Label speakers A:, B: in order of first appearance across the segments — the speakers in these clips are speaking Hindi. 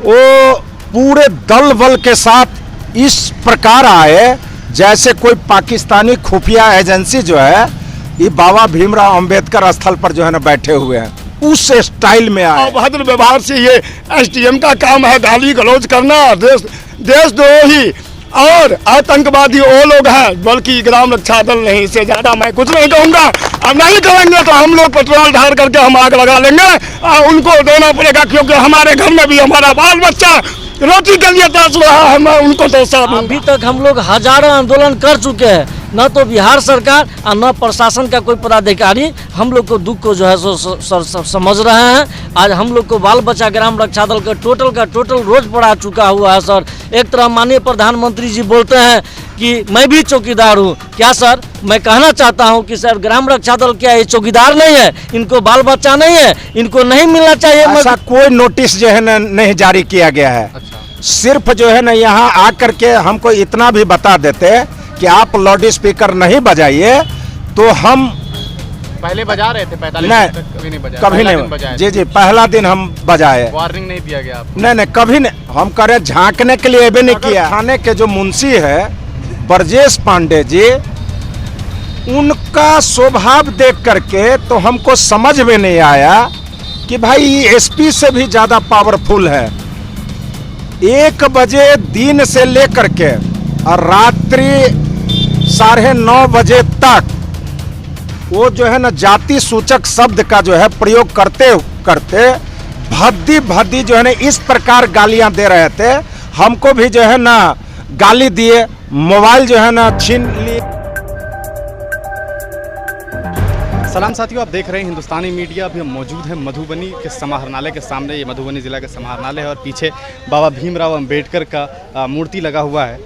A: वो पूरे दल बल के साथ इस प्रकार आए जैसे कोई पाकिस्तानी खुफिया एजेंसी जो है ये बाबा भीमराव अंबेडकर स्थल पर जो है ना बैठे हुए हैं, उस स्टाइल में आए।
B: अभद्र व्यवहार से ये एसडीएम का काम है, गाली गलौज करना, देशद्रोही और आतंकवादी वो लोग हैं, बल्कि ग्राम रक्षा दल नहीं। इससे ज्यादा मैं कुछ नहीं कहूँगा। अब नहीं करेंगे तो हम लोग पेट्रोल ढार करके हम आग लगा लेंगे। उनको देना पड़ेगा, क्योंकि हमारे घर में भी हमारा बाल बच्चा रोटी के लिए तरस रहा है। मैं उनको तो
C: अभी तक हम लोग हजारों आंदोलन कर चुके हैं, न तो बिहार सरकार और न प्रशासन का कोई पदाधिकारी हम लोग को दुख को जो है सो समझ रहे हैं। आज हम लोग को बाल बच्चा ग्राम रक्षा दल का टोटल रोज पड़ा चुका हुआ है सर। एक तरह माननीय प्रधानमंत्री जी बोलते हैं कि मैं भी चौकीदार हूँ। क्या सर, मैं कहना चाहता हूँ कि सर ग्राम रक्षा दल क्या ये चौकीदार नहीं है? इनको बाल बच्चा नहीं है? इनको नहीं मिलना चाहिए?
A: ऐसा कोई नोटिस जो है ना नहीं जारी किया गया है। सिर्फ जो है ना यहाँ आकर के हमको इतना भी बता देते कि आप लाउड स्पीकर नहीं बजाइए, तो हम
D: पहले बजा रहे थे 45
A: नहीं,
D: दिन तक कभी नहीं बजाया।
A: कभी नहीं। जी जी, पहला दिन हम बजाए।
D: वार्निंग नहीं दिया गया आपको?
A: नहीं, कभी नहीं। हम करे झांकने के लिए भी नहीं किया। थाने के जो मुंशी है ब्रजेश पांडे जी, उनका स्वभाव देख करके तो हमको समझ में नहीं आया कि भाई एसपी से भी ज्यादा पावरफुल है। 1 बजे दिन से लेकर के और रात्रि 9:30 बजे तक वो जो है ना जाति सूचक शब्द का जो है प्रयोग करते करते भद्दी जो है ना इस प्रकार गालियां दे रहे थे। हमको भी जो है ना गाली दिए, मोबाइल जो है ना छीन लिए।
D: सलाम साथियों, आप देख रहे हैं हिंदुस्तानी मीडिया। अभी हम मौजूद हैं मधुबनी के समाहरणालय के सामने। ये मधुबनी जिला का समाहरणालय है और पीछे बाबा भीमराव अंबेडकर का मूर्ति लगा हुआ है,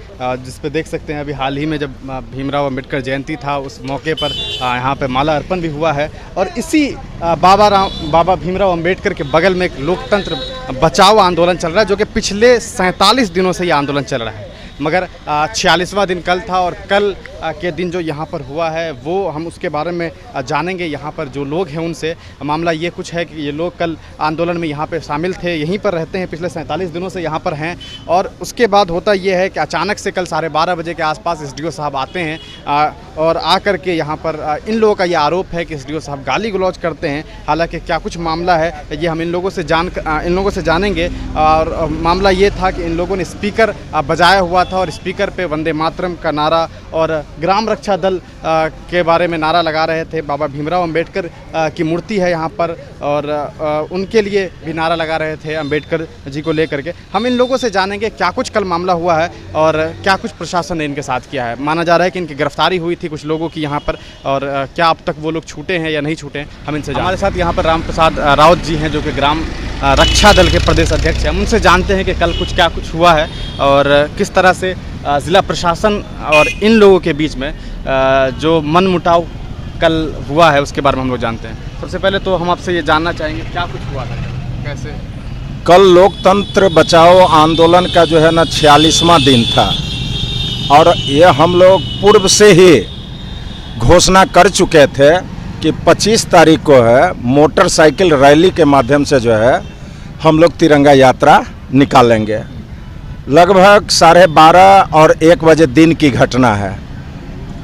D: जिस पे देख सकते हैं अभी हाल ही में जब भीमराव अंबेडकर जयंती था उस मौके पर यहाँ पे माला अर्पण भी हुआ है। और इसी बाबा भीमराव अंबेडकर के बगल में एक लोकतंत्र बचाओ आंदोलन चल रहा है, जो कि पिछले 47 दिनों से ये आंदोलन चल रहा है। मगर 46वां दिन कल था और कल के दिन जो यहाँ पर हुआ है वो हम उसके बारे में जानेंगे। यहाँ पर जो लोग हैं उनसे मामला ये कुछ है कि ये लोग कल आंदोलन में यहाँ पे शामिल थे, यहीं पर रहते हैं, पिछले 47 दिनों से यहाँ पर हैं। और उसके बाद होता ये है कि अचानक से कल 12:30 बजे के आसपास एसडीओ साहब आते हैं और आकर के यहाँ पर इन लोगों का ये आरोप है कि एसडीओ साहब गाली गलौज करते हैं। हालाँकि क्या कुछ मामला है ये हम इन लोगों से जानेंगे। और मामला ये था कि इन लोगों ने स्पीकर बजाया हुआ था और स्पीकर पे वंदे मातरम का नारा और ग्राम रक्षा दल के बारे में नारा लगा रहे थे। बाबा भीमराव अंबेडकर की मूर्ति है यहाँ पर और उनके लिए भी नारा लगा रहे थे अंबेडकर जी को लेकर के। हम इन लोगों से जानेंगे क्या कुछ कल मामला हुआ है और क्या कुछ प्रशासन ने इनके साथ किया है। माना जा रहा है कि इनकी गिरफ्तारी हुई थी कुछ लोगों की यहाँ पर, और क्या अब तक वो लोग छूटे हैं या नहीं छूटे हैं, हम इनसे हमारे साथ यहाँ पर राम प्रसाद राउत जी हैं जो कि ग्राम रक्षा दल के प्रदेश अध्यक्ष हैं। हम उनसे जानते हैं कि कल क्या कुछ हुआ है और किस तरह से ज़िला प्रशासन और इन लोगों के बीच में जो मनमुटाव कल हुआ है उसके बारे में हम लोग जानते हैं। सबसे पहले तो हम आपसे ये जानना चाहेंगे क्या कुछ हुआ था कल, कैसे?
A: कल लोकतंत्र बचाओ आंदोलन का जो है ना 46वां दिन था और ये हम लोग पूर्व से ही घोषणा कर चुके थे कि 25 तारीख को है मोटरसाइकिल रैली के माध्यम से जो है हम लोग तिरंगा यात्रा निकालेंगे। लगभग 12:30 और 1 बजे दिन की घटना है।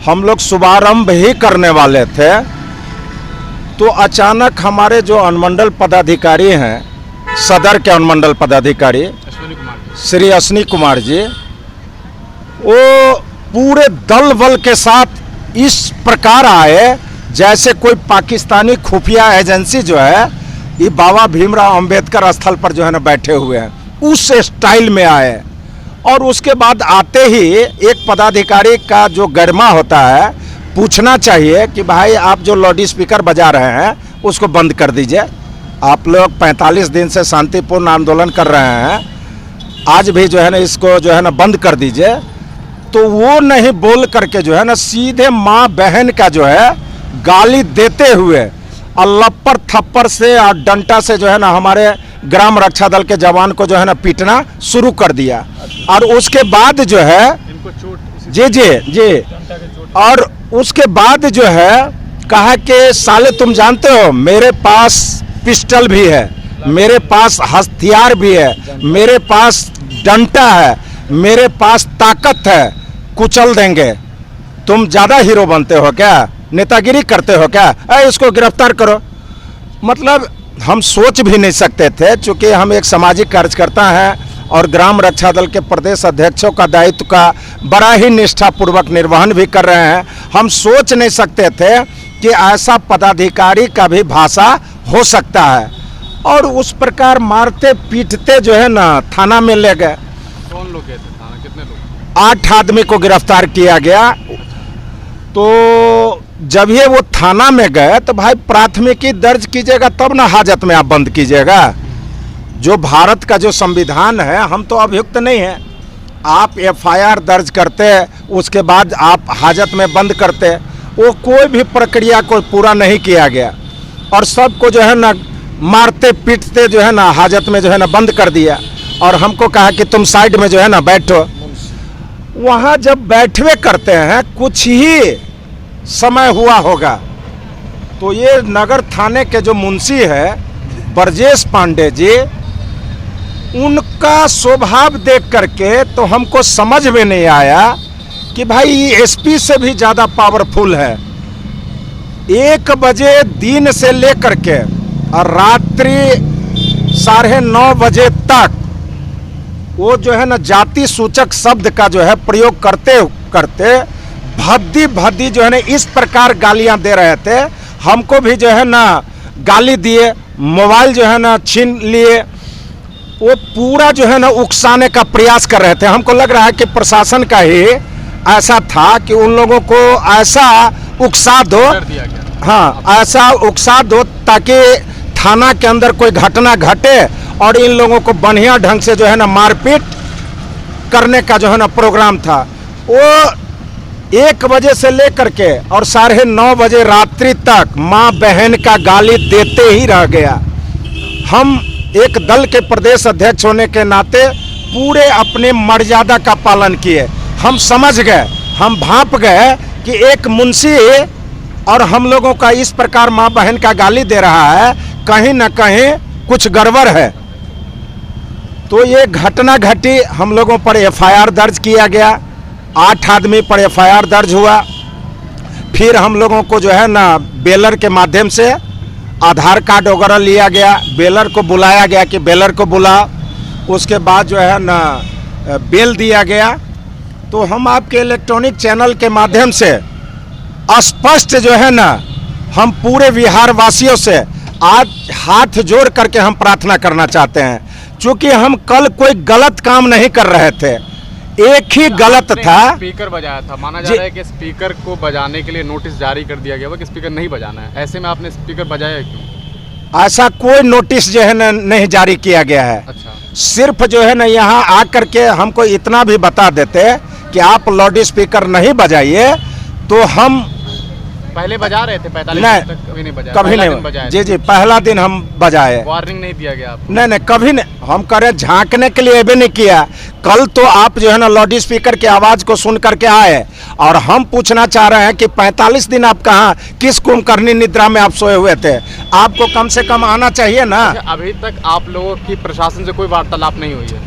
A: हम लोग शुभारंभ ही करने वाले थे तो अचानक हमारे जो अनुमंडल पदाधिकारी हैं, सदर के अनुमंडल पदाधिकारी श्री अश्विनी कुमार जी, वो पूरे दल बल के साथ इस प्रकार आए जैसे कोई पाकिस्तानी खुफिया एजेंसी जो है ये बाबा भीमराव अंबेडकर स्थल पर जो है ना बैठे हुए हैं, उस स्टाइल में आए। और उसके बाद आते ही एक पदाधिकारी का जो गरिमा होता है पूछना चाहिए कि भाई आप जो लाउड स्पीकर बजा रहे हैं उसको बंद कर दीजिए। आप लोग 45 दिन से शांतिपूर्ण आंदोलन कर रहे हैं, आज भी जो है ना इसको जो है ना बंद कर दीजिए। तो वो नहीं बोल करके जो है ना सीधे माँ बहन का जो है गाली देते हुए और लप्पर थप्पर से और डंटा से जो है ना हमारे ग्राम रक्षा दल के जवान को जो है ना पीटना शुरू कर दिया। और उसके बाद जो है जी और उसके बाद जो है कहा कि साले तुम जानते हो मेरे पास पिस्टल भी है, मेरे पास हथियार भी है, मेरे पास डंडा है, मेरे पास ताकत है, कुचल देंगे। तुम ज्यादा हीरो बनते हो क्या, नेतागिरी करते हो क्या, इसको गिरफ्तार करो। मतलब हम सोच भी नहीं सकते थे, चूंकि हम एक सामाजिक कार्यकर्ता हैं और ग्राम रक्षा दल के प्रदेश अध्यक्षों का दायित्व का बड़ा ही निष्ठापूर्वक निर्वहन भी कर रहे हैं। हम सोच नहीं सकते थे कि ऐसा पदाधिकारी का भी भाषा हो सकता है। और उस प्रकार मारते पीटते जो है ना थाना में ले गए।
D: कौन लोग गए थे थाना, कितने लोग?
A: 8 आदमी को गिरफ्तार किया गया। तो जब ये वो थाना में गए तो भाई प्राथमिकी दर्ज कीजिएगा तब ना हाजत में आप बंद कीजिएगा। जो भारत का जो संविधान है, हम तो अभियुक्त नहीं हैं। आप एफआईआर दर्ज करते, उसके बाद आप हाजत में बंद करते, वो कोई भी प्रक्रिया को पूरा नहीं किया गया और सबको जो है ना मारते पीटते जो है ना हाजत में जो है ना बंद कर दिया। और हमको कहा कि तुम साइड में जो है ना बैठो। वहाँ जब बैठवे करते हैं, कुछ ही समय हुआ होगा तो ये नगर थाने के जो मुंशी है ब्रजेश पांडे जी, उनका स्वभाव देख करके तो हमको समझ में नहीं आया कि भाई ये एसपी से भी ज़्यादा पावरफुल है। 1 बजे दिन से लेकर के और रात्रि 9:30 बजे तक वो जो है ना जाति सूचक शब्द का जो है प्रयोग करते करते भद्दी जो है ना इस प्रकार गालियां दे रहे थे। हमको भी जो है ना गाली दिए, मोबाइल जो है ना छीन लिए। वो पूरा जो है ना उकसाने का प्रयास कर रहे थे। हमको लग रहा है कि प्रशासन का ही ऐसा था कि उन लोगों को ऐसा उकसा दो, हाँ ऐसा उकसा दो ताकि थाना के अंदर कोई घटना घटे और इन लोगों को बढ़िया ढंग से जो है ना मारपीट करने का जो है ना प्रोग्राम था। वो 1 बजे से लेकर के और 9:30 बजे रात्रि तक माँ बहन का गाली देते ही रह गया। हम एक दल के प्रदेश अध्यक्ष होने के नाते पूरे अपने मर्यादा का पालन किए। हम समझ गए, हम भांप गए कि एक मुंशी और हम लोगों का इस प्रकार माँ बहन का गाली दे रहा है, कहीं ना कहीं कुछ गड़बड़ है। तो ये घटना घटी, हम लोगों पर एफआईआर दर्ज किया गया। 8 आदमी पर एफआईआर दर्ज हुआ। फिर हम लोगों को जो है ना बेलर के माध्यम से आधार कार्ड वगैरह लिया गया, बेलर को बुलाया गया कि बेलर को बुला, उसके बाद जो है ना बेल दिया गया। तो हम आपके इलेक्ट्रॉनिक चैनल के माध्यम से स्पष्ट जो है ना हम पूरे बिहार वासियों से आज हाथ जोड़ करके हम प्रार्थना करना चाहते हैं, क्योंकि हम कल कोई गलत काम नहीं कर रहे थे। एक ही गलत था,
D: स्पीकर बजाया था। माना जा रहा है कि स्पीकर को बजाने के लिए नोटिस जारी कर दिया गया हुआ कि स्पीकर नहीं बजाना है। ऐसे में आपने स्पीकर बजाया क्यों?
A: ऐसा कोई नोटिस जो है ना नहीं जारी किया गया है।
D: अच्छा।
A: सिर्फ जो है ना यहाँ आकर के हमको इतना भी बता देते कि आप लाउड स्पीकर नहीं बजाइए तो हम
D: पहले बजा रहे थे 45
A: नहीं,
D: तक कभी नहीं बजाया?
A: कभी नहीं
D: बजाया?
A: जी जी, पहला दिन हम बजाए।
D: वार्निंग नहीं दिया गया आपको?
A: नहीं, कभी नहीं। हम कह रहे झांकने के लिए भी नहीं किया। कल तो आप जो है ना लाउड स्पीकर की आवाज को सुन करके आए और हम पूछना चाह रहे हैं कि 45 दिन आप कहाँ, किस कुंभकर्णी निद्रा में आप सोए हुए थे? आपको कम से कम आना चाहिए ना।
D: अभी तक आप लोगों की प्रशासन से कोई वार्तालाप नहीं हुई है?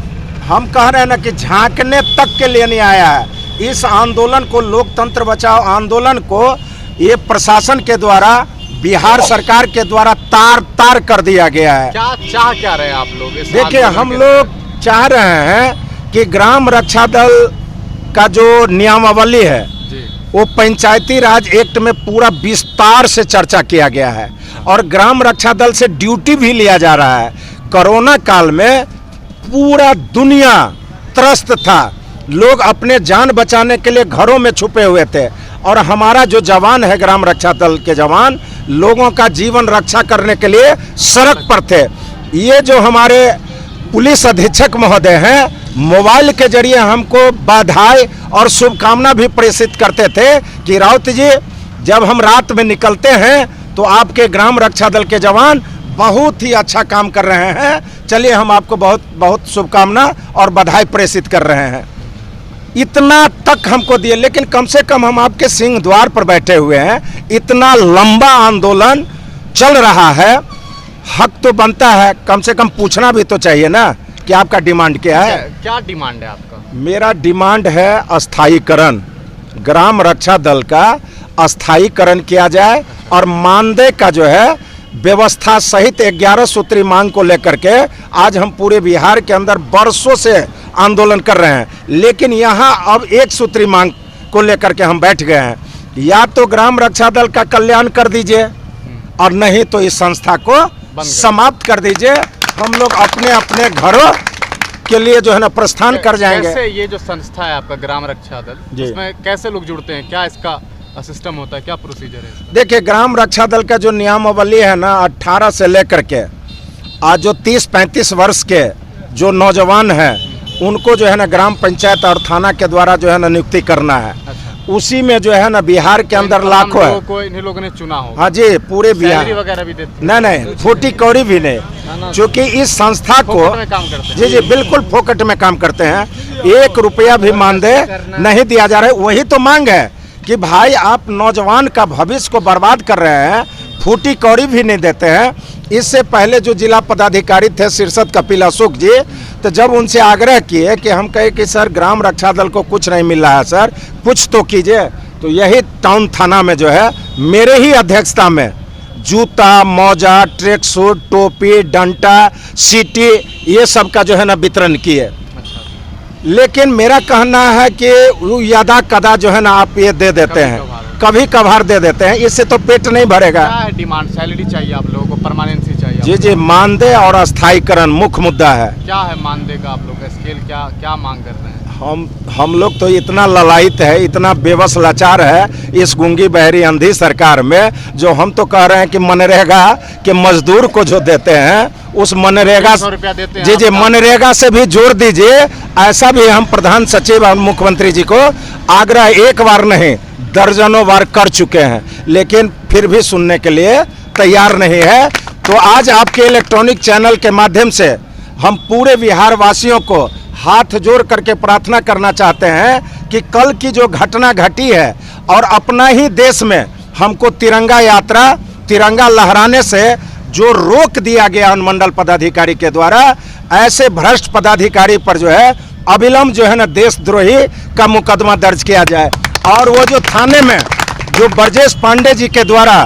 A: हम कह रहे हैं ना कि झांकने तक के लिए नहीं आया है। इस आंदोलन को, लोकतंत्र बचाओ आंदोलन को, ये प्रशासन के द्वारा, बिहार सरकार के द्वारा तार तार कर दिया गया है।
D: क्या रहे हैं आप लोग?
A: देखिए, हम लोग चाह रहे हैं कि ग्राम रक्षा दल का जो नियमावली है वो पंचायती राज एक्ट में पूरा विस्तार से चर्चा किया गया है और ग्राम रक्षा दल से ड्यूटी भी लिया जा रहा है। कोरोना काल में पूरा दुनिया त्रस्त था, लोग अपने जान बचाने के लिए घरों में छुपे हुए थे और हमारा जो जवान है, ग्राम रक्षा दल के जवान, लोगों का जीवन रक्षा करने के लिए सड़क पर थे। ये जो हमारे पुलिस अधीक्षक महोदय हैं, मोबाइल के जरिए हमको बधाई और शुभकामना भी प्रेषित करते थे कि राउत जी, जब हम रात में निकलते हैं तो आपके ग्राम रक्षा दल के जवान बहुत ही अच्छा काम कर रहे हैं। चलिए, हम आपको बहुत बहुत शुभकामना और बधाई प्रेषित कर रहे हैं। इतना तक हमको दिए, लेकिन कम से कम हम आपके सिंह द्वार पर बैठे हुए हैं। इतना लंबा आंदोलन चल रहा है, हक तो बनता है, कम से कम पूछना भी तो चाहिए ना कि आपका डिमांड क्या है।
D: क्या डिमांड है आपका?
A: मेरा डिमांड है अस्थायीकरण, ग्राम रक्षा दल का अस्थायीकरण किया जाए और मानदेय का जो है व्यवस्था सहित 11 सूत्री मांग को लेकर के आज हम पूरे बिहार के अंदर बरसों से आंदोलन कर रहे हैं, लेकिन यहाँ अब एक सूत्री मांग को लेकर के हम बैठ गए हैं। या तो ग्राम रक्षा दल का कल्याण कर दीजिए और नहीं तो इस संस्था को समाप्त कर दीजिए। हम लोग अपने अपने घरों के लिए जो है ना प्रस्थान कर जाएंगे।
D: कैसे ये जो संस्था है आपका ग्राम रक्षा दल, इसमें कैसे लोग जुड़ते हैं, क्या इसका सिस्टम होता है, क्या प्रोसीजर है इसका?
A: देखिए, ग्राम रक्षा दल का जो नियमावली है ना 18 से लेकर के आज जो 30-35 वर्ष के जो नौजवान हैं उनको जो है ना ग्राम पंचायत और थाना के द्वारा जो है ना नियुक्ति करना है। उसी में जो है ना बिहार के अंदर लाखों है।
D: को इन्हीं लोगों ने चुना हो?
A: हाँ जी, पूरे बिहार
D: वगैरह भी देते?
A: नहीं, फूटी कौड़ी भी नहीं, क्योंकि इस संस्था को जी बिल्कुल फोकट में काम करते हैं। 1 रुपया भी मानदेय नहीं दिया जा रहा है। वही तो मांग है कि भाई आप नौजवान का भविष्य को बर्बाद कर रहे हैं, फूटी कौड़ी भी नहीं देते हैं। इससे पहले जो जिला पदाधिकारी थे सिरसत कपिल अशोक जी, तो जब उनसे आग्रह किए कि हम कहे कि सर ग्राम रक्षा दल को कुछ नहीं मिल रहा है, सर कुछ तो कीजिए, तो यही टाउन थाना में जो है मेरे ही अध्यक्षता में जूता, मोजा, ट्रैक सूट, टोपी, डंटा, सीटी ये सब का जो है ना वितरण किए। लेकिन मेरा कहना है कि यदा कदा जो है ना आप ये दे देते हैं, कभी कभार दे देते हैं, इससे तो पेट नहीं भरेगा।
D: क्या है डिमांड? सैलरी चाहिए आप लोगों को, परमानेंसी चाहिए?
A: जी जी, मानदेय और अस्थायीकरण मुख्य मुद्दा है।
D: क्या है मानदेय का आप लोग का स्केल, क्या मांग कर रहे हैं?
A: हम लोग तो इतना ललायित है, इतना बेबस लाचार है इस गूंगी बहरी अंधी सरकार में, जो हम तो कह रहे हैं कि मनरेगा के मजदूर को जो देते हैं उस मनरेगा जी जी मनरेगा से भी जोड़ दीजिए। ऐसा भी हम प्रधान सचिव और मुख्यमंत्री जी को आग्रह एक बार नहीं दर्जनों बार कर चुके हैं, लेकिन फिर भी सुनने के लिए तैयार नहीं है। तो आज आपके इलेक्ट्रॉनिक चैनल के माध्यम से हम पूरे बिहार वासियों को हाथ जोड़ करके प्रार्थना करना चाहते हैं कि कल की जो घटना घटी है और अपना ही देश में हमको तिरंगा यात्रा, तिरंगा लहराने से जो रोक दिया गया अनुमंडल पदाधिकारी के द्वारा, ऐसे भ्रष्ट पदाधिकारी पर जो है अविलंब जो है ना देशद्रोही का मुकदमा दर्ज किया जाए। और वो जो थाने में जो ब्रजेश पांडे जी के द्वारा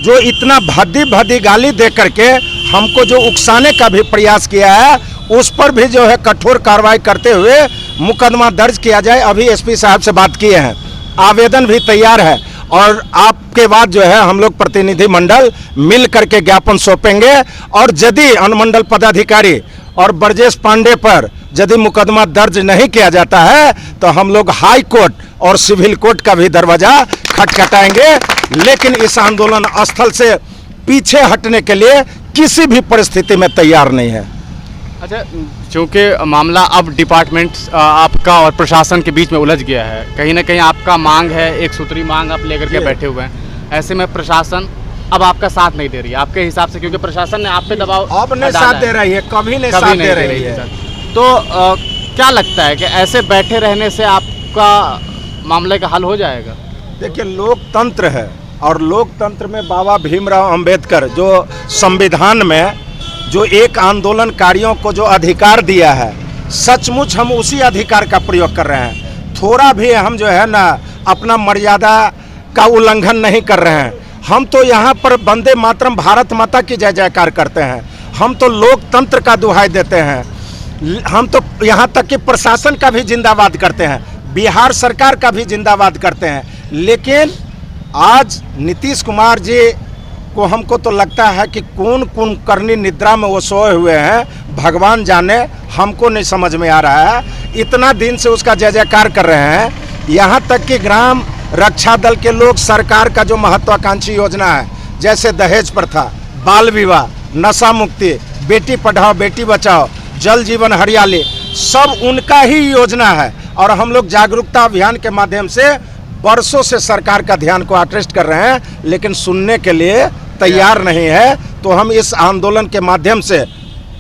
A: जो इतना भद्दी गाली दे करके हमको जो उकसाने का भी प्रयास किया है, उस पर भी जो है कठोर कार्रवाई करते हुए मुकदमा दर्ज किया जाए। अभी एसपी साहब से बात किए हैं, आवेदन भी तैयार है और आपके बाद जो है हम लोग प्रतिनिधि मंडल मिल करके ज्ञापन सौंपेंगे। और यदि अनुमंडल पदाधिकारी और ब्रजेश पांडे पर यदि मुकदमा दर्ज नहीं किया जाता है तो हम लोग हाई कोर्ट और सिविल कोर्ट का भी दरवाजा खटखटाएंगे, लेकिन इस आंदोलन स्थल से पीछे हटने के लिए किसी भी परिस्थिति में तैयार नहीं है।
D: अच्छा, चूँकि मामला अब डिपार्टमेंट आपका और प्रशासन के बीच में उलझ गया है, कहीं ना कहीं आपका मांग है, 1 सूत्री मांग आप लेकर के बैठे हुए हैं, ऐसे में प्रशासन अब आपका साथ नहीं दे रही है आपके हिसाब से, क्योंकि प्रशासन ने आप पे दबाव
A: अब नहीं साथ दे रही है, कभी नहीं साथ दे रही है।
D: तो क्या लगता है कि ऐसे बैठे रहने से आपका मामले का हल हो जाएगा?
A: देखिए, लोकतंत्र है और लोकतंत्र में बाबा भीमराव अंबेडकर जो संविधान में जो एक आंदोलनकारियों को जो अधिकार दिया है, सचमुच हम उसी अधिकार का प्रयोग कर रहे हैं। थोड़ा भी हम जो है ना अपना मर्यादा का उल्लंघन नहीं कर रहे हैं। हम तो यहाँ पर वंदे मातरम भारत माता की जय जयकार करते हैं, हम तो लोकतंत्र का दुहाई देते हैं, हम तो यहाँ तक कि प्रशासन का भी जिंदाबाद करते हैं, बिहार सरकार का भी जिंदाबाद करते हैं। लेकिन आज नीतीश कुमार जी को हमको तो लगता है कि कौन कुंभकर्णी निद्रा में वो सोए हुए हैं, भगवान जाने, हमको नहीं समझ में आ रहा है। इतना दिन से उसका जय जयकार कर रहे हैं, यहाँ तक कि ग्राम रक्षा दल के लोग सरकार का जो महत्वाकांक्षी योजना है, जैसे दहेज प्रथा, बाल विवाह, नशा मुक्ति, बेटी पढ़ाओ बेटी बचाओ, जल जीवन हरियाली, सब उनका ही योजना है। और हम लोग जागरूकता अभियान के माध्यम से वर्षों से सरकार का ध्यान को आकृष्ट कर रहे हैं, लेकिन सुनने के लिए तैयार नहीं है। तो हम इस आंदोलन के माध्यम से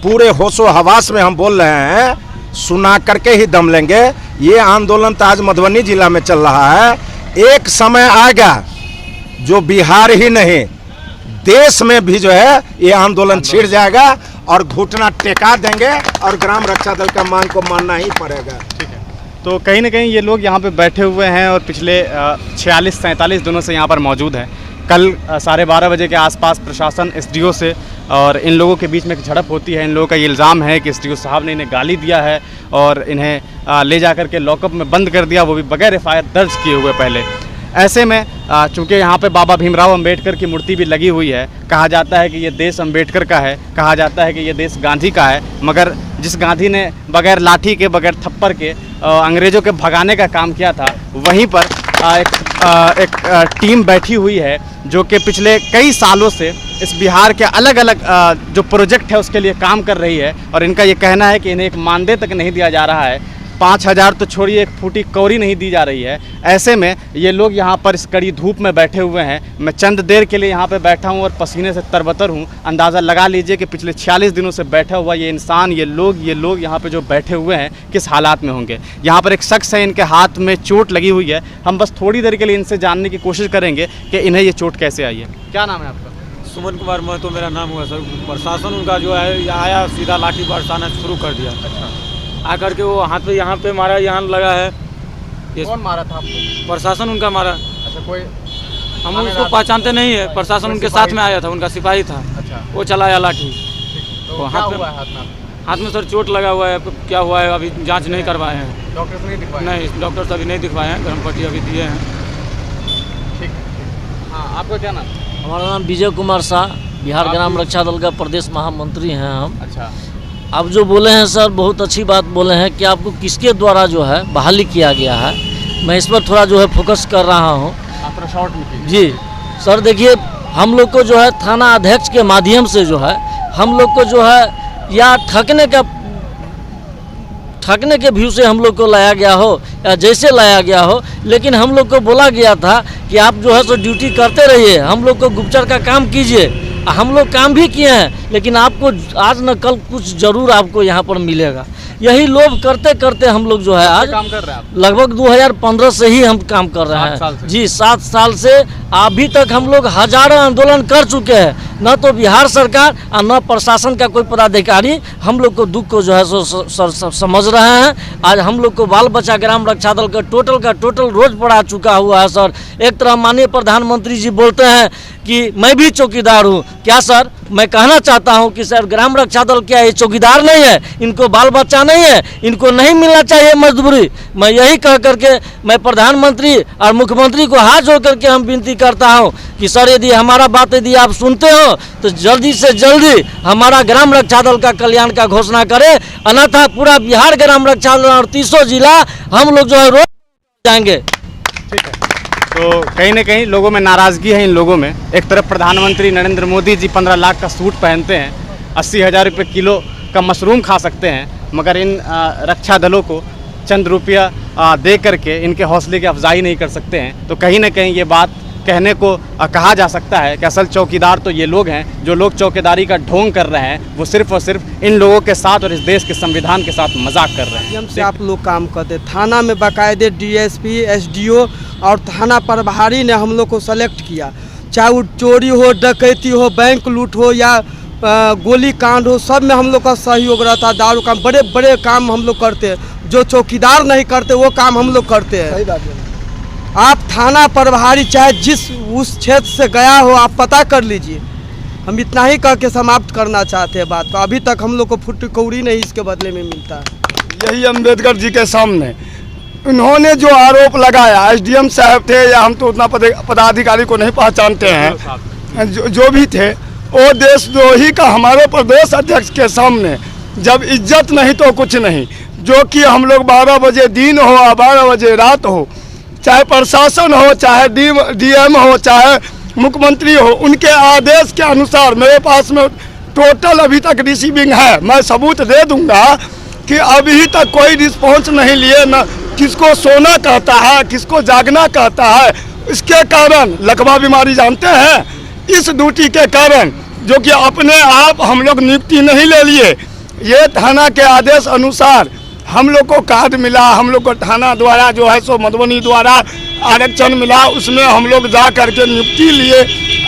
A: पूरे होशो हवास में हम बोल रहे हैं, सुना करके ही दम लेंगे। ये आंदोलन तो आज मधुबनी जिला में चल रहा है, एक समय आएगा जो बिहार ही नहीं देश में भी जो है ये आंदोलन छिड़ जाएगा और घुटना टेका देंगे और ग्राम रक्षा दल का मांग को मानना ही पड़ेगा।
D: ठीक है, तो कहीं ना कहीं ये लोग यहाँ पे बैठे हुए हैं और पिछले 46-47 दिनों से यहाँ पर मौजूद हैं। कल 12:30 बजे के आसपास प्रशासन एसडीओ से और इन लोगों के बीच में एक झड़प होती है। इन लोगों का ये इल्ज़ाम है कि एसडीओ साहब ने इन्हें गाली दिया है और इन्हें ले जाकर के लॉकअप में बंद कर दिया, वो भी बगैर एफआईआर दर्ज किए हुए पहले। ऐसे में चूँकि यहाँ पे बाबा भीमराव अंबेडकर की मूर्ति भी लगी हुई है, कहा जाता है कि ये देश अंबेडकर का है, कहा जाता है कि ये देश गांधी का है, मगर जिस गांधी ने बगैर लाठी के बगैर थप्पड़ के अंग्रेज़ों के भगाने का काम किया था, वहीं पर एक टीम बैठी हुई है जो कि पिछले कई सालों से इस बिहार के अलग अलग जो प्रोजेक्ट है उसके लिए काम कर रही है। और इनका ये कहना है कि इन्हें एक मानदेय तक नहीं दिया जा रहा है, 5,000 तो छोड़िए, एक फूटी कौड़ी नहीं दी जा रही है। ऐसे में ये लोग यहाँ पर इस कड़ी धूप में बैठे हुए हैं। मैं चंद देर के लिए यहाँ पे बैठा हूँ और पसीने से तरबतर हूँ। अंदाज़ा लगा लीजिए कि पिछले 46 दिनों से बैठा हुआ ये इंसान, ये लोग यहाँ पे जो बैठे हुए हैं किस हालात में होंगे। यहाँ पर एक शख्स है, इनके हाथ में चोट लगी हुई है। हम बस थोड़ी देर के लिए इनसे जानने की कोशिश करेंगे कि इन्हें ये चोट कैसे आई है। क्या नाम है आपका?
E: सुमन कुमार महतो मेरा नाम हुआ सर। प्रशासन उनका जो है आया, सीधा लाठी बरसाना शुरू कर दिया।
D: अच्छा,
E: आकर के वो हाथ पे यहाँ पे मारा, यहाँ लगा है।
D: कौन मारा था आपको?
E: प्रशासन उनका मारा।
D: अच्छा, कोई
E: हम उसको पहचानते नहीं है। प्रशासन उनके साथ में आया था, उनका सिपाही था।
D: अच्छा,
E: वो चलाया लाठी।
D: तो
E: वो
D: क्या
E: हाथ
D: हुआ
E: में
D: है हाथ में?
E: हाथ में सर चोट लगा हुआ है। क्या हुआ है अभी जांच नहीं करवाए हैं।
D: डॉक्टर से नहीं दिखवाया?
E: नहीं, डॉक्टर अभी नहीं दिखवाए हैं, गर्म पट्टी अभी दिए हैं।
D: ठीक है। हाँ, आपका क्या नाम?
C: हमारा नाम विजय कुमार शाह, बिहार ग्राम रक्षा दल का प्रदेश महामंत्री हैं हम।
D: अच्छा,
C: आप जो बोले हैं सर, बहुत अच्छी बात बोले हैं कि आपको किसके द्वारा जो है बहाली किया गया है। मैं इस पर थोड़ा जो है फोकस कर रहा हूँ।
D: आप शॉर्ट में कीजिए।
C: जी सर, देखिए हम लोग को जो है थाना अध्यक्ष के माध्यम से जो है हम लोग को जो है या ठगने के व्यू से हम लोग को लाया गया हो या जैसे लाया गया हो, लेकिन हम लोग को बोला गया था कि आप जो है सो ड्यूटी करते रहिए, हम लोग को गुप्तचर का काम कीजिए। हम लोग काम भी किए हैं, लेकिन आपको आज न कल कुछ जरूर आपको यहाँ पर मिलेगा। यही लोभ करते करते हम लोग जो है आज
D: काम कर रहे हैं आप?
C: लगभग 2015 से ही हम काम कर रहे
D: 7 साल
C: हैं
D: से?
C: जी, 7 साल से अभी तक हम लोग हजारों आंदोलन कर चुके हैं। न तो बिहार सरकार और न प्रशासन का कोई पदाधिकारी हम लोग को दुख को जो है सो समझ रहे हैं। आज हम लोग को बाल बच्चा ग्राम रक्षा दल का टोटल रोज पड़ा चुका हुआ है सर। एक तरह माननीय प्रधानमंत्री जी बोलते हैं कि मैं भी चौकीदार हूँ। क्या सर, मैं कहना चाहता हूँ कि सर ग्राम रक्षा दल क्या ये चौकीदार नहीं है? इनको बाल बच्चा नहीं है? इनको नहीं मिलना चाहिए मजदूरी? मैं यही कह करके मैं प्रधानमंत्री और मुख्यमंत्री को हाथ जोड़ करके हम विनती करता हूँ कि सर यदि हमारा बात यदि आप सुनते हो तो जल्दी से जल्दी हमारा ग्राम रक्षा दल का कल्याण का घोषणा करें, अन्यथा पूरा बिहार ग्राम रक्षा दल और 300 जिला हम लोग जो है रोज जाएंगे।
D: ठीक है, तो कहीं ना कहीं लोगों में नाराज़गी है। इन लोगों में एक तरफ प्रधानमंत्री नरेंद्र मोदी जी 15 लाख का सूट पहनते हैं, 80,000 रुपये किलो का मशरूम खा सकते हैं, मगर इन रक्षा दलों को चंद रुपया दे करके इनके हौसले की अफजाई नहीं कर सकते हैं। तो कहीं ना कहीं ये बात कहने को कहा जा सकता है कि असल चौकीदार तो ये लोग हैं। जो लोग चौकीदारी का ढोंग कर रहे हैं वो सिर्फ और सिर्फ इन लोगों के साथ और इस देश के संविधान के साथ मजाक कर रहे हैं।
F: से आप लोग काम करते, थाना में बाकायदे डीएसपी, एसडीओ और थाना प्रभारी ने हम लोग को सेलेक्ट किया। चाहे वो चोरी हो, डकैती हो, बैंक लूट हो या गोली कांड हो, सब में हम लोग का सहयोग रहता। दारू काम, बड़े बड़े काम हम लोग करते हैं। जो चौकीदार नहीं करते वो काम हम लोग करते हैं।
B: सही बात है।
F: आप थाना प्रभारी चाहे जिस उस क्षेत्र से गया हो आप पता कर लीजिए। हम इतना ही कह के समाप्त करना चाहते हैं बात को। अभी तक हम लोग को फुट कौड़ी नहीं इसके बदले में मिलता है।
B: यही अम्बेडकर जी के सामने उन्होंने जो आरोप लगाया, एसडीएम साहब थे या हम तो उतना पदाधिकारी को नहीं पहचानते हैं, जो भी थे, वो देशद्रोही का हमारे प्रदेश अध्यक्ष के सामने जब इज्जत नहीं तो कुछ नहीं, जो कि हम लोग 12 बजे दिन हो या 12 बजे रात हो, चाहे प्रशासन हो, चाहे डीएम हो, चाहे मुख्यमंत्री हो, उनके आदेश के अनुसार मेरे पास में टोटल अभी तक रिसीविंग है। मैं सबूत दे दूंगा कि अभी तक कोई रिस्पॉन्स नहीं लिए। न किसको सोना कहता है, किसको जागना कहता है। इसके कारण लकवा बीमारी जानते हैं, इस ड्यूटी के कारण, जो कि अपने आप हम लोग नियुक्ति नहीं ले लिए। ये थाना के आदेश अनुसार हम लोग को कार्ड मिला, हम लोग को थाना द्वारा जो है सो मधुबनी द्वारा आरक्षण मिला, उसमें हम लोग जा करके नियुक्ति लिए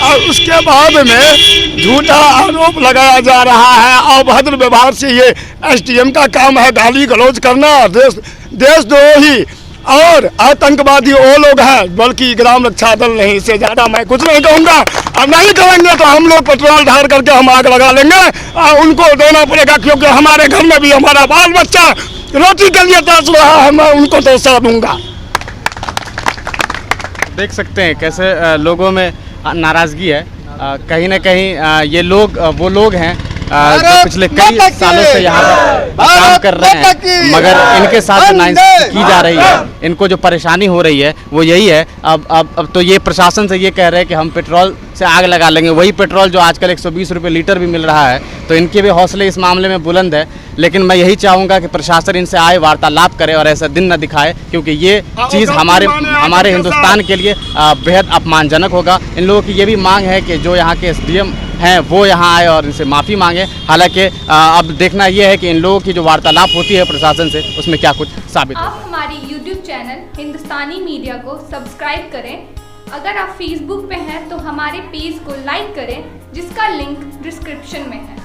B: और उसके बाद में झूठा आरोप लगाया जा रहा है। अभद्र व्यवहार से ये एसडीएम का काम है गाली गलौज करना, देशद्रोही और आतंकवादी वो लोग हैं, बल्कि ग्राम रक्षा दल नहीं। इससे ज़्यादा मैं कुछ नहीं कहूँगा। अब नहीं करेंगे तो हम लोग पेट्रोल ढार करके हम आग लगा लेंगे और उनको देना पड़ेगा, क्योंकि हमारे घर में भी हमारा बाल बच्चा रोटी के लिए तरस रहा है, मैं उनको तरसा दूंगा।
D: देख सकते हैं कैसे लोगों में नाराज़गी है। कहीं ना कहीं ये लोग वो लोग हैं जो पिछले कई सालों से यहाँ पर काम कर रहे हैं, मगर इनके साथ नाइंसाफी की जा रही है। इनको जो परेशानी हो रही है वो यही है। अब तो ये प्रशासन से ये कह रहे हैं कि हम पेट्रोल से आग लगा लेंगे, वही पेट्रोल जो आजकल 120 रुपये लीटर भी मिल रहा है। तो इनके भी हौसले इस मामले में बुलंद है, लेकिन मैं यही चाहूँगा कि प्रशासन इनसे आए, वार्तालाप करे और ऐसा दिन न दिखाए, क्योंकि ये चीज़ हमारे हिंदुस्तान के लिए बेहद अपमानजनक होगा। इन लोगों की ये भी मांग है कि जो यहाँ के एसडीएम हैं वो यहाँ आए और इनसे माफ़ी मांगे। हालांकि अब देखना ये है कि इन लोगों की जो वार्तालाप होती है प्रशासन से, उसमें क्या कुछ साबित होता है।
G: आप हमारी YouTube चैनल हिंदुस्तानी मीडिया को सब्सक्राइब करें। अगर आप Facebook पे हैं तो हमारे पेज को लाइक करें, जिसका लिंक डिस्क्रिप्शन में है।